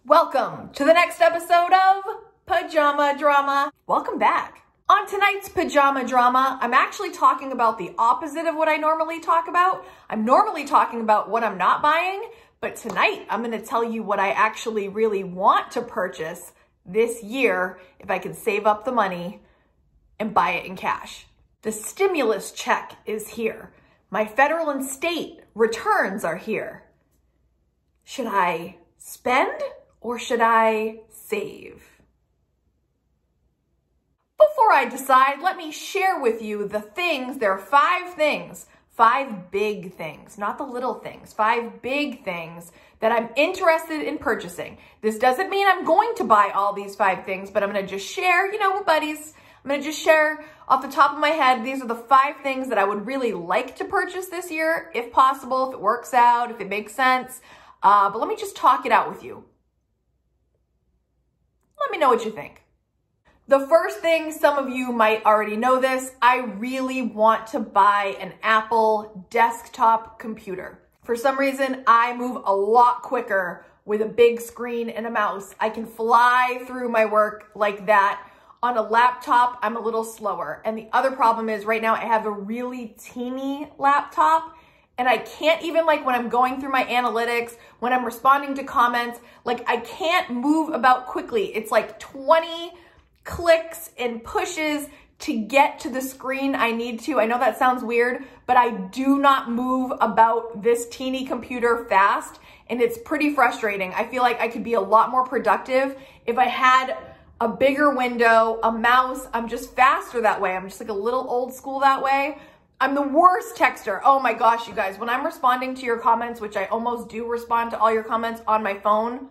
Welcome to the next episode of Pajama Drama. Welcome back. On tonight's Pajama Drama, I'm actually talking about the opposite of what I normally talk about. I'm normally talking about what I'm not buying, but tonight I'm going to tell you what I actually really want to purchase this year if I can save up the money and buy it in cash. The stimulus check is here. My federal and state returns are here. Should I spend or should I save? Before I decide, let me share with you the things. There are 5 things, 5 big things, not the little things, 5 big things that I'm interested in purchasing. This doesn't mean I'm going to buy all these 5 things, but I'm gonna just share, we're buddies. I'm gonna just share off the top of my head, these are the 5 things that I would really like to purchase this year, if possible, if it works out, if it makes sense. But let me just talk it out with you. Let me know what you think. The first thing, some of you might already know this, I really want to buy an Apple desktop computer. For some reason, I move a lot quicker with a big screen and a mouse. I can fly through my work like that. On a laptop, I'm a little slower. And the other problem is right now I have a really teeny laptop and I can't even, when I'm going through my analytics, when I'm responding to comments, I can't move about quickly. It's like 20 clicks and pushes to get to the screen I need to. I know that sounds weird, but I do not move about this teeny computer fast, and it's pretty frustrating. I feel like I could be a lot more productive if I had a bigger window, a mouse. I'm just faster that way. I'm just a little old school that way. I'm the worst texter. Oh my gosh, you guys, when I'm responding to your comments, which I almost do respond to all your comments on my phone,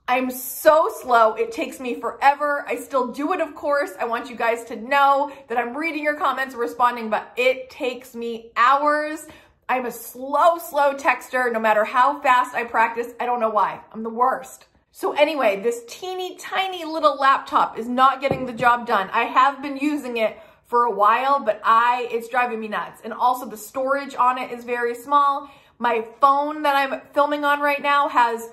I'm so slow. It takes me forever. I still do it, of course. I want you guys to know that I'm reading your comments and responding, but it takes me hours. I'm a slow texter, no matter how fast I practice. I don't know why. I'm the worst. So anyway, this teeny tiny little laptop is not getting the job done. I have been using it for a while, but it's driving me nuts. And also the storage on it is very small. My phone that I'm filming on right now has,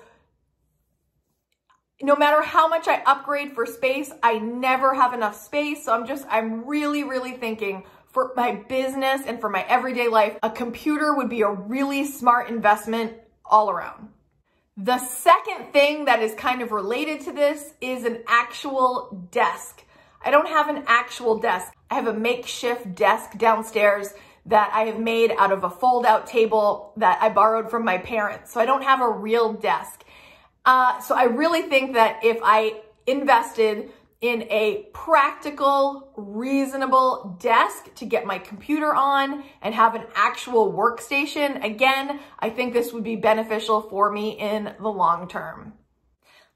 no matter how much I upgrade for space, I never have enough space. So I'm really thinking for my business and for my everyday life, a computer would be a really smart investment all around. The second thing that is kind of related to this is an actual desk. I don't have an actual desk. I have a makeshift desk downstairs that I have made out of a fold-out table that I borrowed from my parents. So I don't have a real desk. So I really think that if I invested in a practical, reasonable desk to get my computer on and have an actual workstation, again, I think this would be beneficial for me in the long term.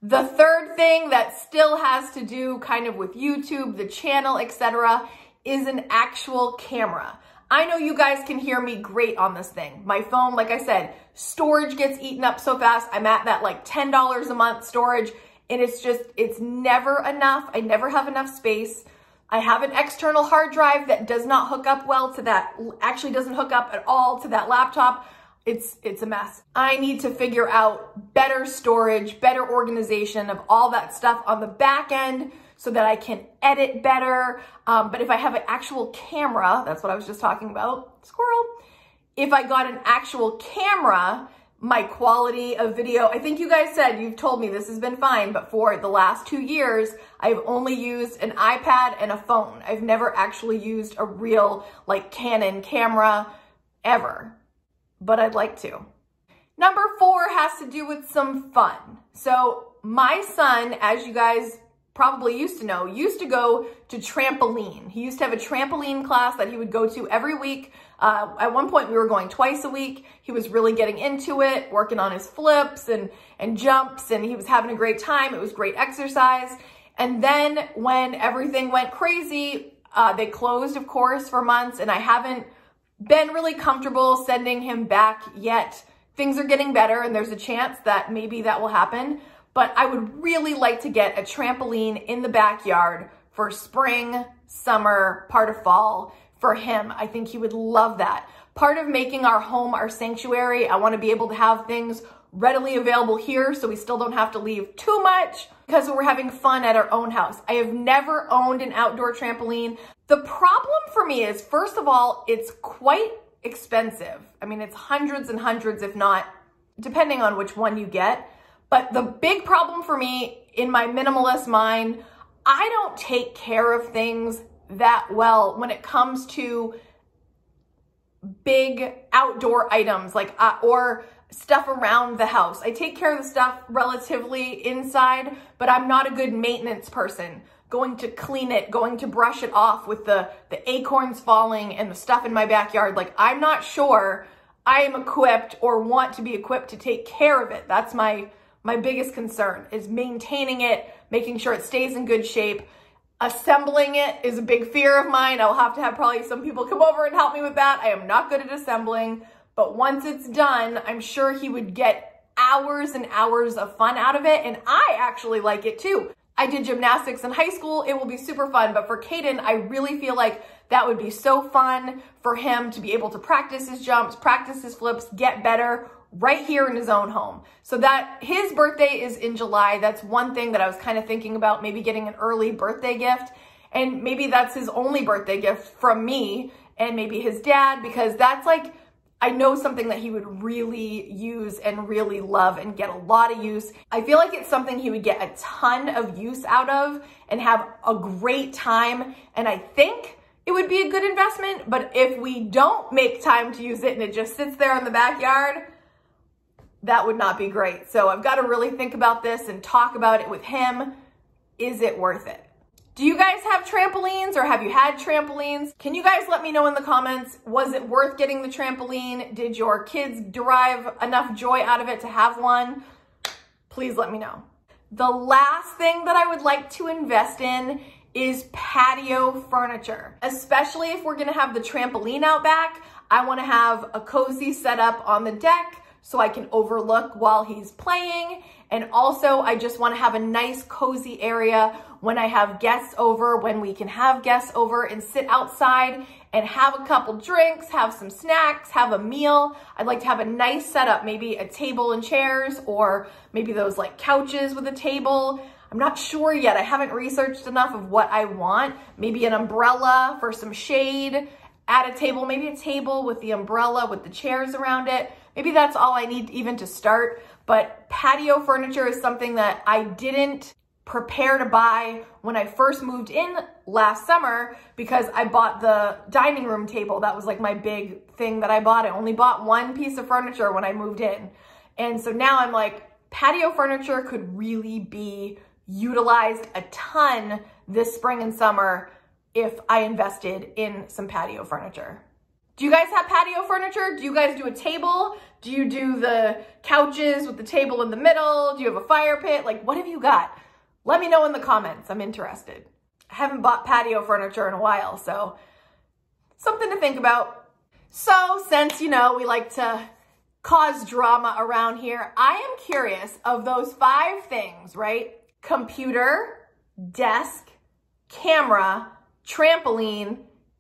The third thing that still has to do kind of with YouTube, the channel, etc., is an actual camera. I know you guys can hear me great on this thing. My phone, like I said, storage gets eaten up so fast. I'm at that $10 a month storage, and it's never enough. I never have enough space. I have an external hard drive that does not hook up well to that, actually doesn't hook up at all to that laptop. It's a mess. I need to figure out better storage, better organization of all that stuff on the back end so that I can edit better. But if I have an actual camera, that's what I was just talking about, squirrel. If I got an actual camera, my quality of video, I think you guys said, you've told me this has been fine, but for the last 2 years, I've only used an iPad and a phone. I've never actually used a real Canon camera ever, but I'd like to. Number 4 has to do with some fun. So my son, as you guys probably used to know, used to go to Trampoline. He used to have a trampoline class that he would go to every week. At one point we were going twice a week. He was really getting into it, working on his flips and jumps, and he was having a great time. It was great exercise. And then when everything went crazy, they closed, of course, for months, and I haven't been really comfortable sending him back yet. Things are getting better, and there's a chance that maybe that will happen. But I would really like to get a trampoline in the backyard for spring, summer, part of fall for him. I think he would love that. Part of making our home our sanctuary, I want to be able to have things readily available here, so we still don't have to leave too much because we're having fun at our own house. I have never owned an outdoor trampoline. The problem for me is, first of all, it's quite expensive. I mean, it's hundreds and hundreds, if not, depending on which one you get. But the big problem for me in my minimalist mind, I don't take care of things that well when it comes to big outdoor items like or stuff around the house. I take care of the stuff relatively inside, but I'm not a good maintenance person. Going to clean it, going to brush it off with the acorns falling and the stuff in my backyard. Like, I'm not sure I am equipped or want to be equipped to take care of it. That's my biggest concern, is maintaining it, making sure it stays in good shape. Assembling it is a big fear of mine. I'll have to have probably some people come over and help me with that. I am not good at assembling, but once it's done, I'm sure he would get hours and hours of fun out of it. And I actually like it too. I did gymnastics in high school. It will be super fun. But for Kaden, I really feel like that would be so fun for him to be able to practice his jumps, practice his flips, get better right here in his own home. So that his birthday is in July. That's one thing that I was kind of thinking about, maybe getting an early birthday gift. And maybe that's his only birthday gift from me and maybe his dad, because that's like, I know something that he would really use and really love and get a lot of use. I feel like it's something he would get a ton of use out of and have a great time. And I think it would be a good investment. But if we don't make time to use it and it just sits there in the backyard, that would not be great. So I've got to really think about this and talk about it with him. Is it worth it? Do you guys have trampolines, or have you had trampolines? Can you guys let me know in the comments, was it worth getting the trampoline? Did your kids derive enough joy out of it to have one? Please let me know. The last thing that I would like to invest in is patio furniture. Especially if we're gonna have the trampoline out back, I wanna have a cozy setup on the deck so I can overlook while he's playing. And also, I just want to have a nice cozy area when I have guests over, when we can have guests over and sit outside and have a couple drinks, have some snacks, have a meal. I'd like to have a nice setup, maybe a table and chairs, or maybe those like couches with a table. I'm not sure yet. I haven't researched enough of what I want. Maybe an umbrella for some shade at a table, maybe a table with the umbrella with the chairs around it. Maybe that's all I need even to start. But patio furniture is something that I didn't prepare to buy when I first moved in last summer, because I bought the dining room table. That was like my big thing that I bought. I only bought one piece of furniture when I moved in. And so now I'm like, patio furniture could really be utilized a ton this spring and summer if I invested in some patio furniture. Do you guys have patio furniture? Do you guys do a table? Do you do the couches with the table in the middle? Do you have a fire pit? Like, what have you got? Let me know in the comments. I'm interested. I haven't bought patio furniture in a while, so something to think about. So since, you know, we like to cause drama around here, I am curious, of those 5 things, right? Computer, desk, camera, trampoline,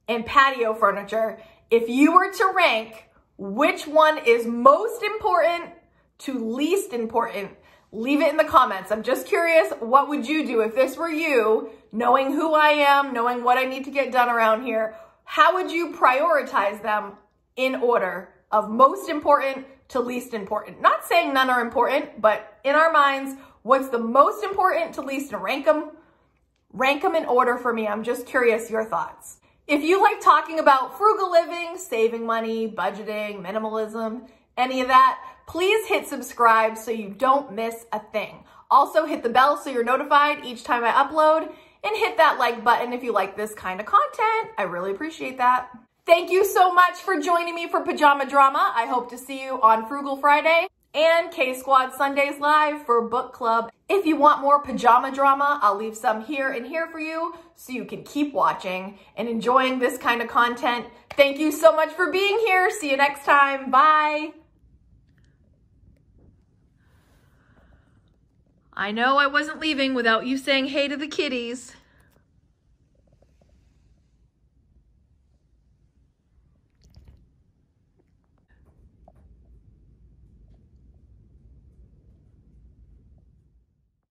and patio furniture. If you were to rank which one is most important to least important, leave it in the comments. I'm just curious, what would you do if this were you, knowing who I am, knowing what I need to get done around here? How would you prioritize them in order of most important to least important? Not saying none are important, but in our minds, what's the most important to least, and rank them in order for me. I'm just curious your thoughts. If you like talking about frugal living, saving money, budgeting, minimalism, any of that, please hit subscribe so you don't miss a thing. Also hit the bell so you're notified each time I upload, and hit that like button if you like this kind of content. I really appreciate that. Thank you so much for joining me for Pajama Drama. I hope to see you on Frugal Friday and K-Squad Sundays Live for book club. If you want more pajama drama, I'll leave some here and here for you so you can keep watching and enjoying this kind of content. Thank you so much for being here. See you next time. Bye. I know I wasn't leaving without you saying hey to the kitties.